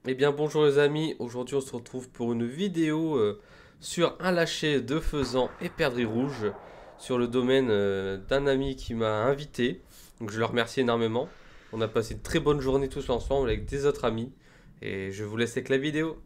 Eh bien bonjour les amis, aujourd'hui on se retrouve pour une vidéo sur un lâcher de faisan et perdrix rouge sur le domaine d'un ami qui m'a invité. Donc je le remercie énormément. On a passé une très bonne journée tous ensemble avec des autres amis et je vous laisse avec la vidéo.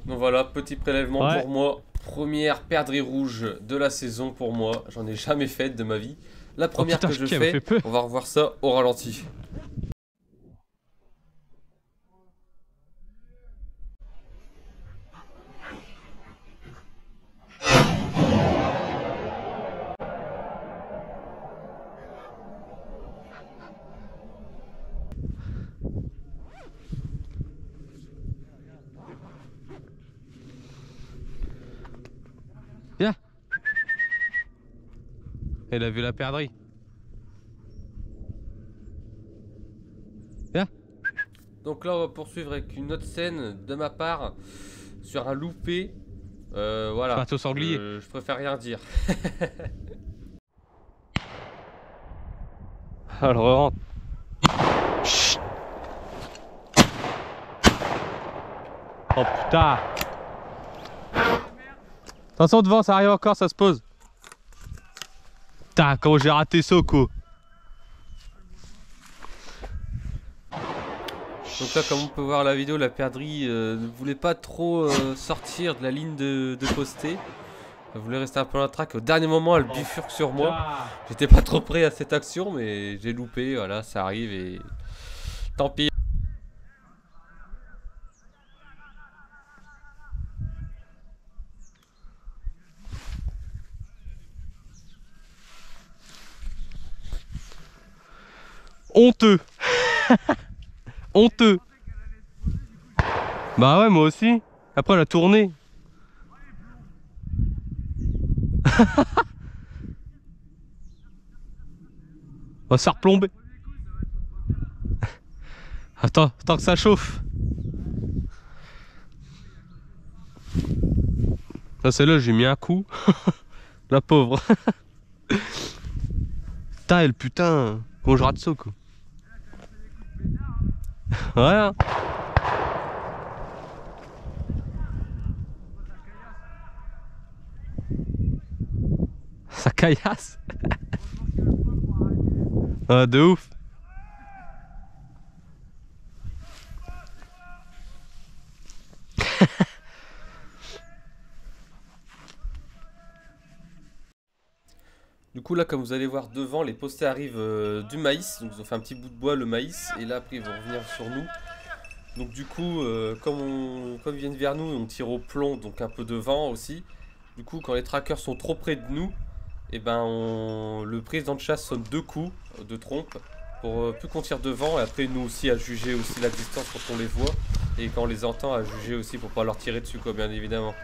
Donc voilà, petit prélèvement Ouais. pour moi. Première perdrix rouge de la saison pour moi. J'en ai jamais fait de ma vie. La Oh première putain, que je qui m'a fait fais, peur. on va revoir ça au ralenti. Viens. Elle a vu la perdrix. Viens. Donc là, on va poursuivre avec une autre scène de ma part sur un loupé. Voilà, Face au sanglier. je préfère rien dire. Alors rentre. Chut. Oh putain. Attention devant, ça arrive encore, ça se pose. Putain, comment j'ai raté ça, quoi. Donc là, comme on peut voir la vidéo, la perdrix ne voulait pas trop sortir de la ligne de postée. Elle voulait rester un peu dans la traque. Au dernier moment, elle bifurque sur moi. J'étais pas trop prêt à cette action, mais j'ai loupé. Voilà, ça arrive et tant pis. Honteux. Honteux. Bah ouais, moi aussi. Après, elle a tourné. On va se faire plomber. Attends que ça chauffe. Là, celle-là, j'ai mis un coup. La pauvre. Putain, elle, putain. Comment je rate ça, quoi. Ouais. Hein. Ça caillasse. Ah, de ouf. Du coup là comme vous allez voir devant les postés arrivent du maïs. Donc ils ont fait un petit bout de bois le maïs. Et là après ils vont revenir sur nous. Donc du coup comme ils viennent vers nous on tire au plomb. Donc un peu de vent aussi. Du coup quand les trackers sont trop près de nous, et ben le président de chasse sonne deux coups de trompe. Pour plus qu'on tire devant. Et après nous aussi à juger aussi la distance quand on les voit. Et quand on les entend à juger aussi pour pas leur tirer dessus quoi bien évidemment.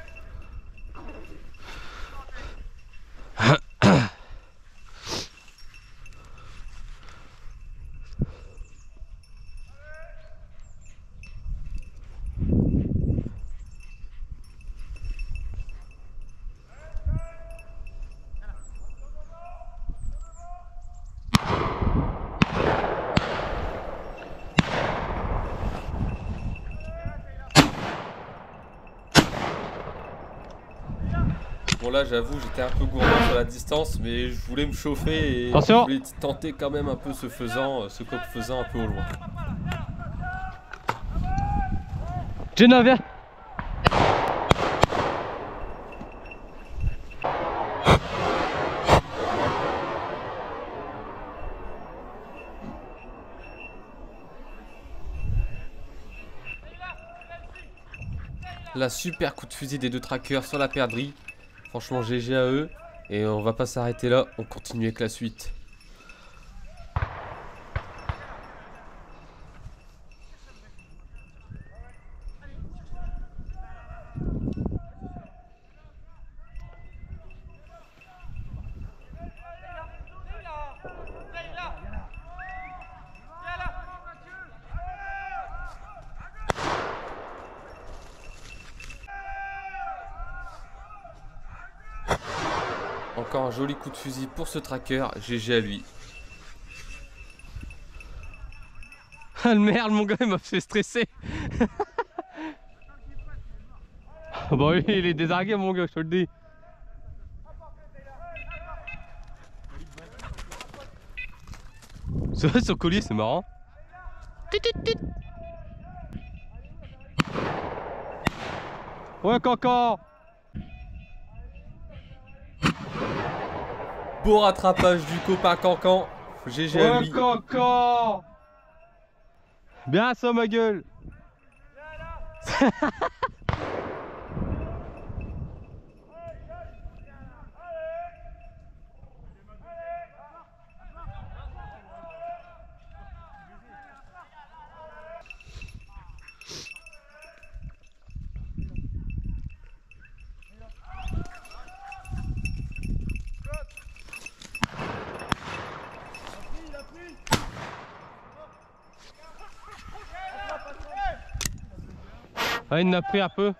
Bon là j'avoue j'étais un peu gourmand sur la distance mais je voulais me chauffer et je Attention. voulais tenter quand même un peu ce faisan, ce coq faisan un peu au loin. Jenna, viens. Là super coup de fusil des deux trackers sur la perdrix. Franchement GG à eux. Et on va pas s'arrêter là, on continue avec la suite. Encore un joli coup de fusil pour ce tracker. GG à lui. Ah merde, mon gars il m'a fait stresser. Bon oui, il est désargué mon gars, je te le dis. C'est vrai, son collier c'est marrant. Ouais Cancan. Beau rattrapage du copain Cancan. GG à Ouais lui. Cancan. Bien ça ma gueule. Ah, il en a pris un peu.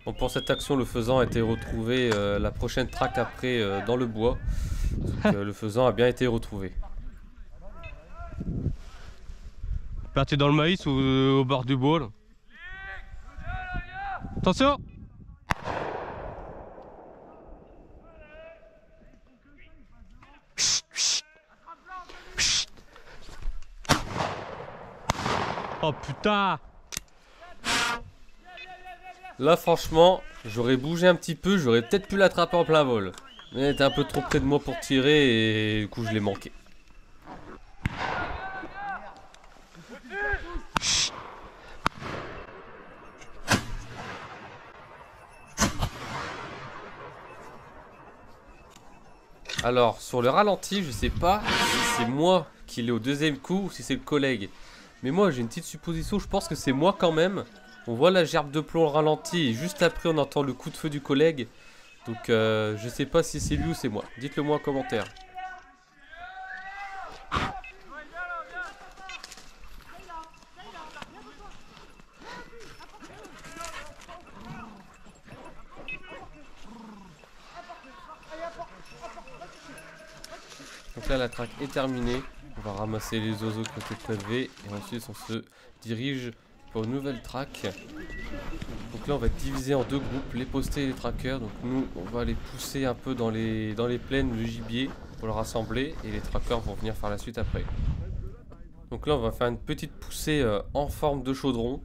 Bon, pour cette action, le faisan a été retrouvé la prochaine traque après dans le bois. Donc, le faisan a bien été retrouvé. Parti dans le maïs ou au bord du bois là. Attention. Oh putain. Là, franchement, j'aurais bougé un petit peu, j'aurais peut-être pu l'attraper en plein vol. Mais elle était un peu trop près de moi pour tirer et du coup, je l'ai manqué. Alors, sur le ralenti, je sais pas si c'est moi qui l'ai au deuxième coup ou si c'est le collègue. Mais moi, j'ai une petite supposition, je pense que c'est moi quand même. On voit la gerbe de plomb au ralenti et juste après, on entend le coup de feu du collègue. Donc, je sais pas si c'est lui ou c'est moi. Dites-le moi en commentaire. Donc là, la traque est terminée. On va ramasser les oiseaux qui ont été prélevés et ensuite on se dirige pour une nouvelle traque. Donc là, on va être divisé en deux groupes, les postés et les trackers. Donc nous, on va aller pousser un peu dans les plaines le gibier pour le rassembler et les trackers vont venir faire la suite après. Donc là, on va faire une petite poussée en forme de chaudron.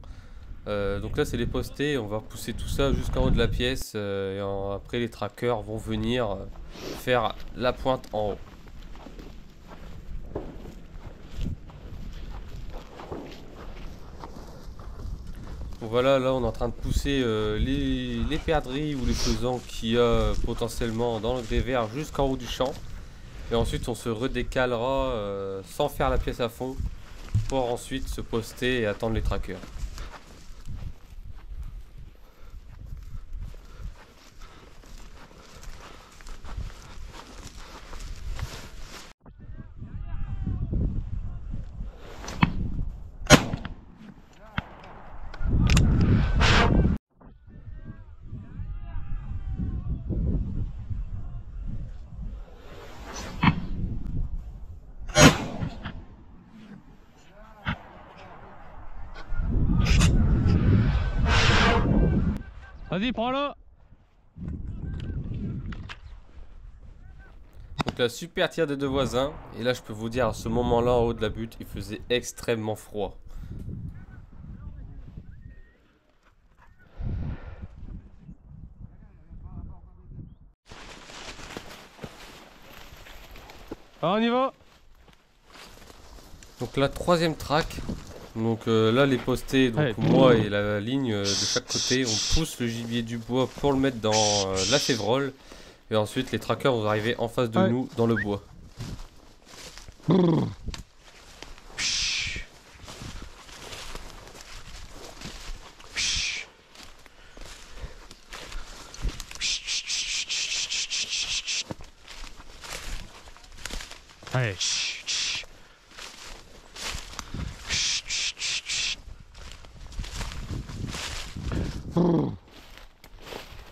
Donc là, c'est les postés. On va pousser tout ça jusqu'en haut de la pièce et après, les trackers vont venir faire la pointe en haut. Donc voilà, là on est en train de pousser les perdrix ou les faisans qu'il y a potentiellement dans le grès vert jusqu'en haut du champ. Et ensuite on se redécalera sans faire la pièce à fond pour ensuite se poster et attendre les trackers. Vas-y, prends-le. Donc là, super tir des deux voisins. Et là je peux vous dire, à ce moment-là en haut de la butte, il faisait extrêmement froid. Ah, on y va. Donc la troisième track. Donc là les postés, donc Ouais. moi et la ligne de chaque côté, on pousse le gibier du bois pour le mettre dans la févrole. Et ensuite les trackers vont arriver en face de Ouais. nous dans le bois. Allez.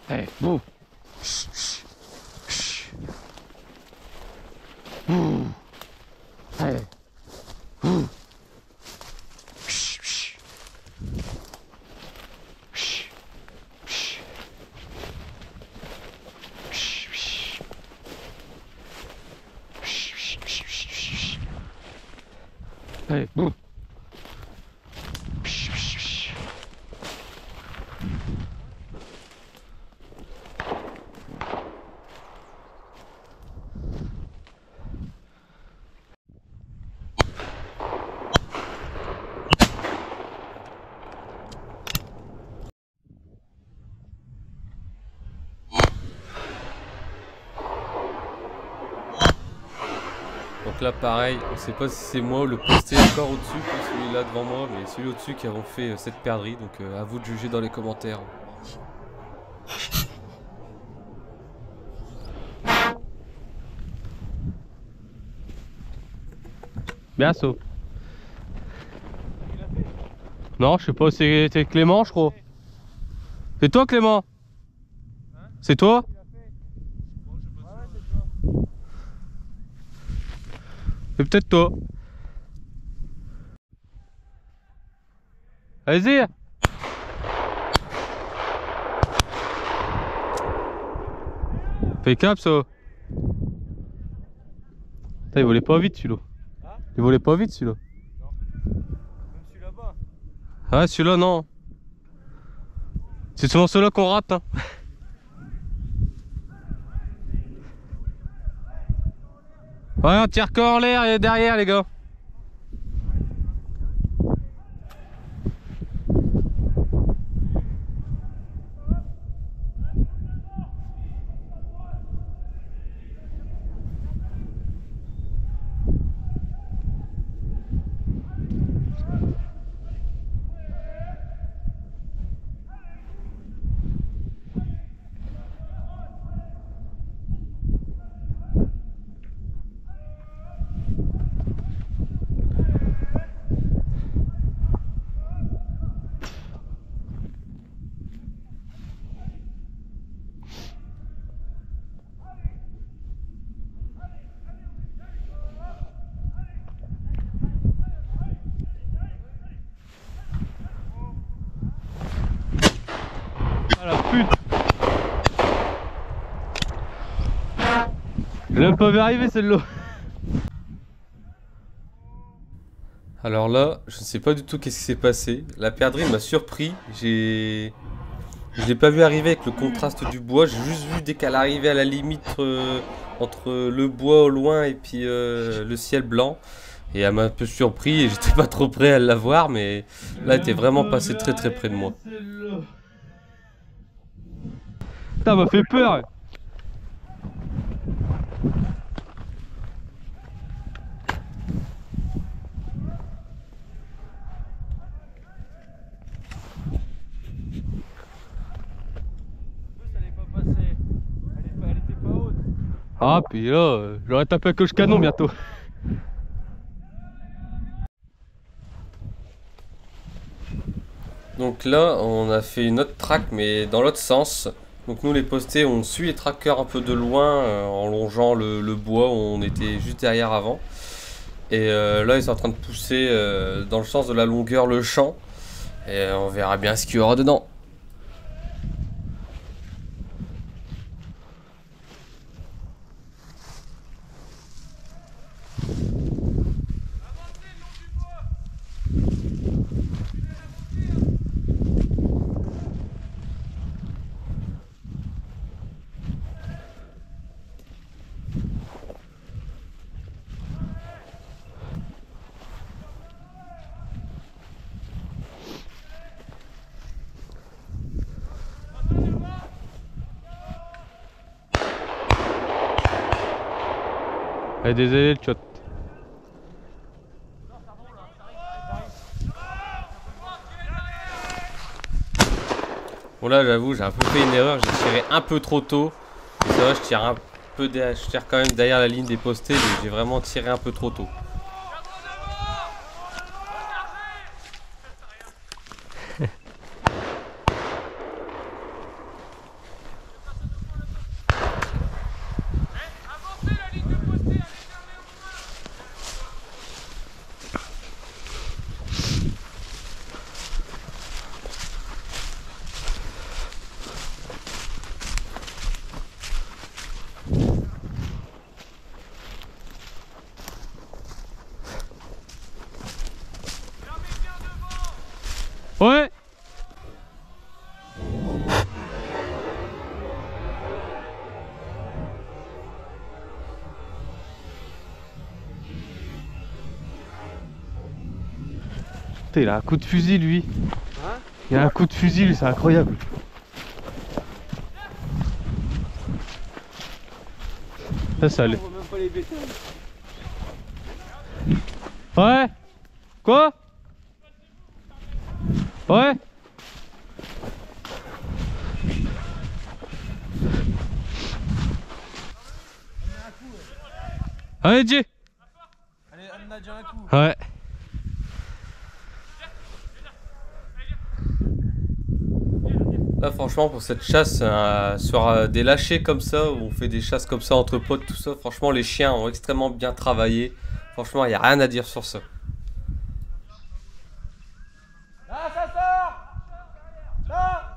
Allez, bon. Allez. Allez, boum. Donc là pareil, on sait pas si c'est moi ou le posté encore au-dessus que celui-là devant moi, mais celui au-dessus qui avons fait cette perdrix, donc à vous de juger dans les commentaires. Bien saut. Non, je sais pas, c'est Clément, je crois. C'est toi, Clément? C'est toi? C'est peut-être toi. Vas-y. Fais cap ça. Putain, il volait pas vite celui-là. Il volait pas vite celui-là. Non. Même celui là-bas. Ah celui-là non. C'est souvent ceux-là qu'on rate hein. Ouais, on tire corps en l'air et derrière les gars. Ah la pute. Je l'ai même pas vu arriver celle-là. Alors là, je ne sais pas du tout qu'est-ce qui s'est passé. La perdrix m'a surpris. Je l'ai pas vu arriver avec le contraste du bois. J'ai juste vu dès qu'elle arrivait à la limite entre le bois au loin et puis le ciel blanc. Et elle m'a un peu surpris et j'étais pas trop prêt à la voir, mais là elle était vraiment passée très très près de moi. Putain, m'a fait peur. Elle est pas passée. Elle était pas haute. Ah puis là, j'aurais tapé un coche canon bientôt. Donc là, on a fait une autre track, mais dans l'autre sens. Donc nous les postés, on suit les trackers un peu de loin en longeant le bois où on était juste derrière avant. Et là, ils sont en train de pousser dans le sens de la longueur le champ. Et on verra bien ce qu'il y aura dedans. Allez, désolé le shot. Bon là, j'avoue, j'ai un peu fait une erreur. J'ai tiré un peu trop tôt. C'est vrai, je tire quand même derrière la ligne des postés, mais j'ai vraiment tiré un peu trop tôt. Putain, il a un coup de fusil lui. Hein? Il a un coup de fusil lui, c'est incroyable. Ça allait. On voit même pas les bétails. Ouais. Quoi? Ouais. Allez Jay. Allez, on a déjà un coup. Ouais. Là franchement pour cette chasse sur des lâchers comme ça, où on fait des chasses comme ça entre potes, tout ça, franchement les chiens ont extrêmement bien travaillé. Franchement il n'y a rien à dire sur ça. Là, ça sort. Là.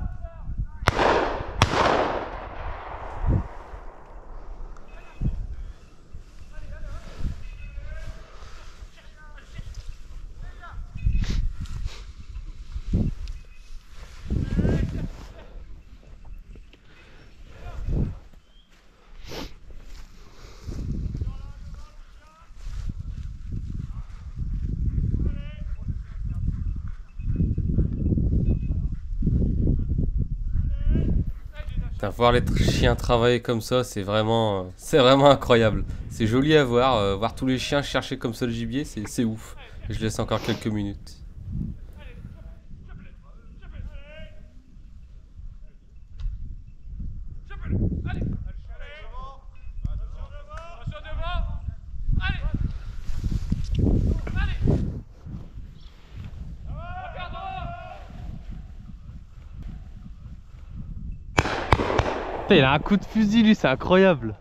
Putain, voir les chiens travailler comme ça, c'est vraiment incroyable. C'est joli à voir, voir tous les chiens chercher comme ça le gibier, c'est ouf. Je laisse encore quelques minutes. Putain, il a un coup de fusil lui, c'est incroyable.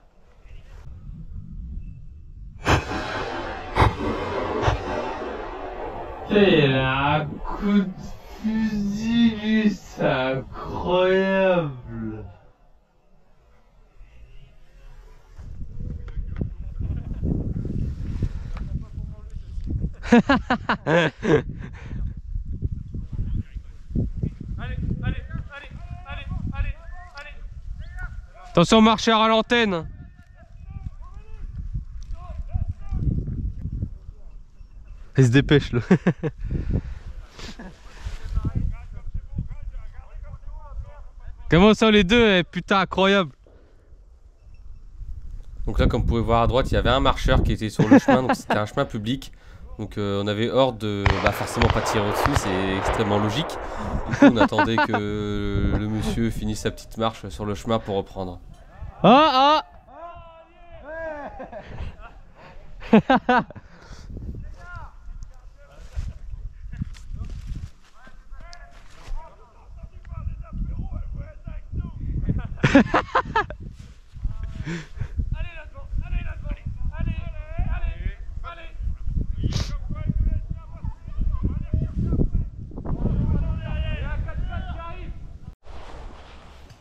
Putain, il a un coup de fusil lui, c'est incroyable. Attention, marcheur à l'antenne. Il se dépêche là. Comment ça les deux, putain incroyable. Donc là comme vous pouvez voir à droite, il y avait un marcheur qui était sur le chemin, donc c'était un chemin public. Donc on avait hors de forcément pas tirer au-dessus, c'est extrêmement logique. Du coup on attendait que le monsieur finisse sa petite marche sur le chemin pour reprendre. Ah ah.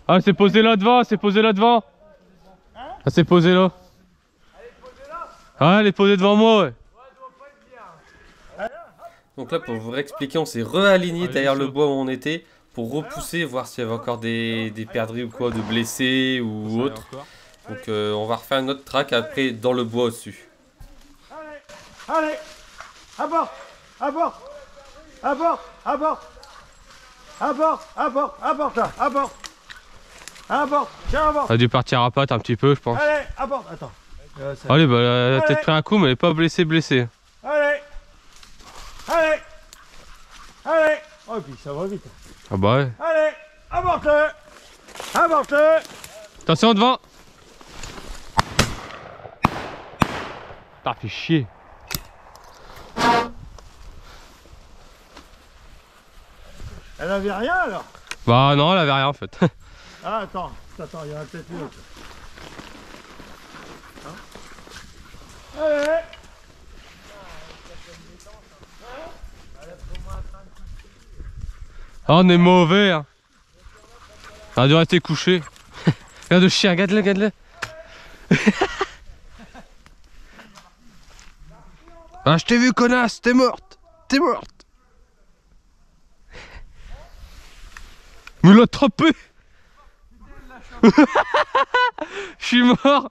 Ah, c'est posé là devant, c'est posé là devant. Ah, c'est posé là. Ah, elle est posée devant moi, ouais. Donc là pour vous réexpliquer, on s'est réaligné derrière le bois où on était pour repousser, voir s'il y avait encore des perdrix ou quoi, de blessés ou autre. Donc on va refaire une autre track après dans le bois au-dessus. Allez, à bord, à bord, à bord, à bord, à bord, à bord, à bord, là, à bord, à bord, tiens à bord. Elle a dû partir à patte un petit peu, je pense. Allez, à bord, attends. Allez, bah elle a peut-être pris un coup, mais elle est pas blessée. Allez, allez, allez. Oh, et puis ça va vite. Ah bah ouais. Allez, aborte-le, aborte-le. Attention devant. T'as fait chier. Elle avait rien alors? Bah non, elle avait rien en fait. Ah, attends, il y en a peut-être une autre. Hein? Allez. Ah, on est mauvais, hein. On a dû rester couché. Regarde le chien, regarde-le, regarde-le. Ah, je t'ai vu, connasse, t'es morte. T'es morte. Me l'a attrapé. Je suis mort.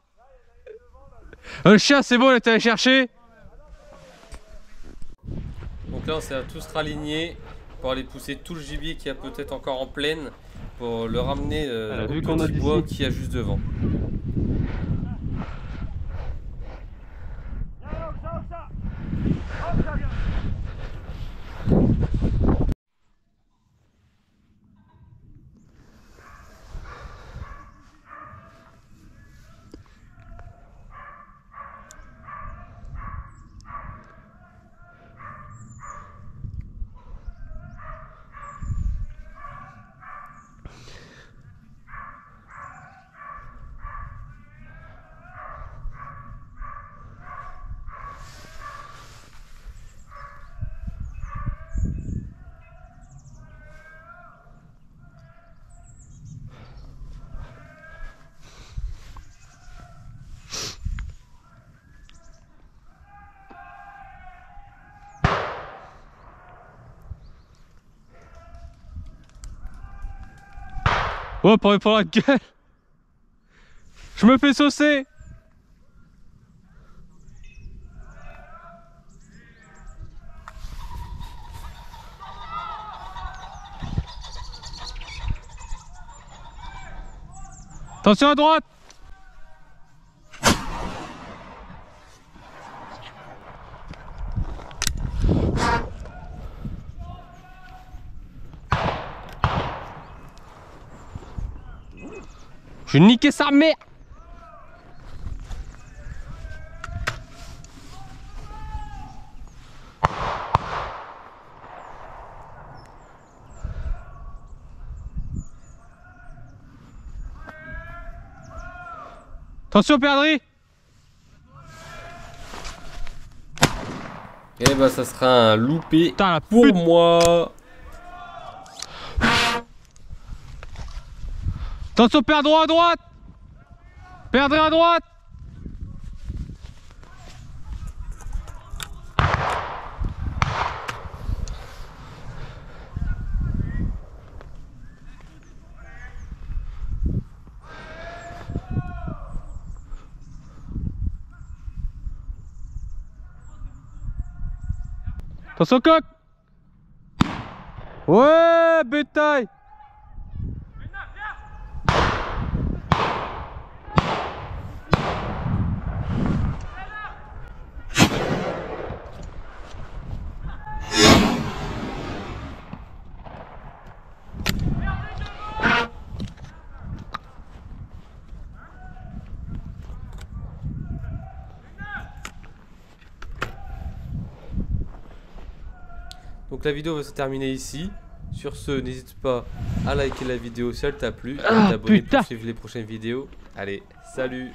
Le chien, c'est bon, il est allé chercher. Donc Donc là on s'est tous ralignés pour aller pousser tout le gibier qui a peut-être encore en plaine pour le ramener au vu qu'on a petit d'ici. bois qui a juste devant. Oh, pour la gueule. Je me fais saucer. Attention à droite. Je vais niquer sa mère. Attention perdrix. Et bah ça sera un loupé Putain, la pour pute. moi. Attention perdreau à droite. Perdrix à droite. Attention coq. Ouais, bétail. Donc la vidéo va se terminer ici. Sur ce, n'hésite pas à liker la vidéo si elle t'a plu, et Ah, à t'abonner putain. pour suivre les prochaines vidéos. Allez, salut!